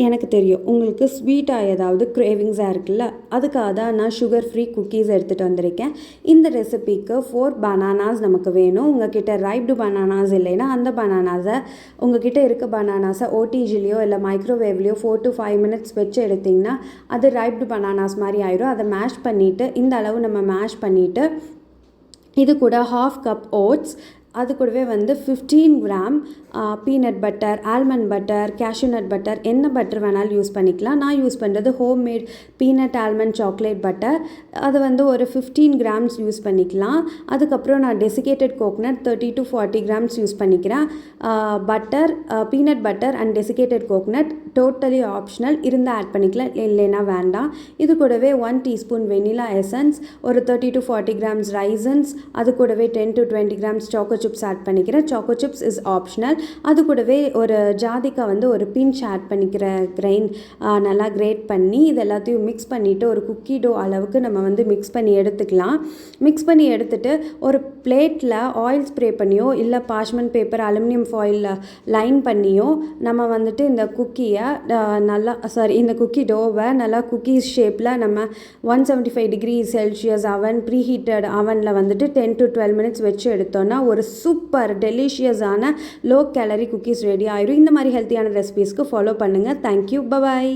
எனக்கு தெரியும் உங்களுக்கு ஸ்வீட்டாக ஏதாவது க்ரேவிங்ஸாக இருக்குல்ல, அதுக்காக தான் நான் சுகர் ஃப்ரீ குக்கீஸ் எடுத்துகிட்டு வந்திருக்கேன். இந்த ரெசிபிக்கு 4 பனானாஸ் நமக்கு வேணும். உங்ககிட்ட ரைப்டு பனானாஸ் இல்லைன்னா அந்த பனானாஸை உங்ககிட்ட இருக்க பனானாஸை ஓடிஜிலையோ இல்லை மைக்ரோவேவ்லேயோ 4 to 5 minutes வச்சு எடுத்திங்கன்னா அது ரைப்டு பனானாஸ் மாதிரி ஆயிடும். அதை மேஷ் பண்ணிவிட்டு இந்த அளவு நம்ம மேஷ் பண்ணிவிட்டு இது கூட 1/2 cup ஓட்ஸ், அது கூடவே வந்து 15 gram peanut butter, almond butter, cashew nut butter, என்ன பட்டர் வேணாலும் யூஸ் பண்ணிக்கலாம். நான் யூஸ் பண்ணுறது homemade peanut almond chocolate butter. அது வந்து ஒரு 15 கிராம்ஸ் யூஸ் பண்ணிக்கலாம். அதுக்கப்புறம் நான் desiccated coconut 30 to 40 grams use பண்ணிக்கிறேன். Butter, peanut butter and desiccated coconut totally optional, இருந்தால் ஆட் பண்ணிக்கலாம், இல்லைன்னா வேண்டாம். இது கூடவே 1 teaspoon வெனிலா எசன்ஸ், ஒரு 30 to 40 கிராம்ஸ் ரைசன்ஸ், அது கூடவே 10 to 20 grams choco chips add பண்ணிக்கிறேன். Choco chips is optional. அது கூடவே ஒரு ஜாதிக்காய் வந்து ஒரு பிஞ்ச் ஆட் பண்ணிக்கிற நல்லா கிரேட் பண்ணி இது எல்லாத்தையும் மிக்ஸ் பண்ணிவிட்டு ஒரு குக்கி டோ அளவுக்கு நம்ம வந்து மிக்ஸ் பண்ணி எடுத்துக்கலாம். மிக்ஸ் பண்ணி எடுத்துகிட்டு ஒரு பிளேட்டில் ஆயில் ஸ்ப்ரே பண்ணியோ இல்லை parchment paper aluminium foil line பண்ணியோ நம்ம வந்துட்டு இந்த குக்கியை இந்த குக்கி டோவை நல்லா குக்கீஸ் ஷேப்பில் நம்ம 175 degrees Celsius அவன் ப்ரீஹீட்டட் அவனில் வந்துட்டு 10 to 12 minutes வச்சு எடுத்தோன்னா ஒரு சூப்பர் டெலிஷியஸான லோ கேலரி குக்கீஸ் ரெடி ஆயிடும். இந்த மாதிரி ஹெல்த்தியான ரெசிபீஸ்க்கு ஃபாலோ பண்ணுங்கள். Thank you, bye bye.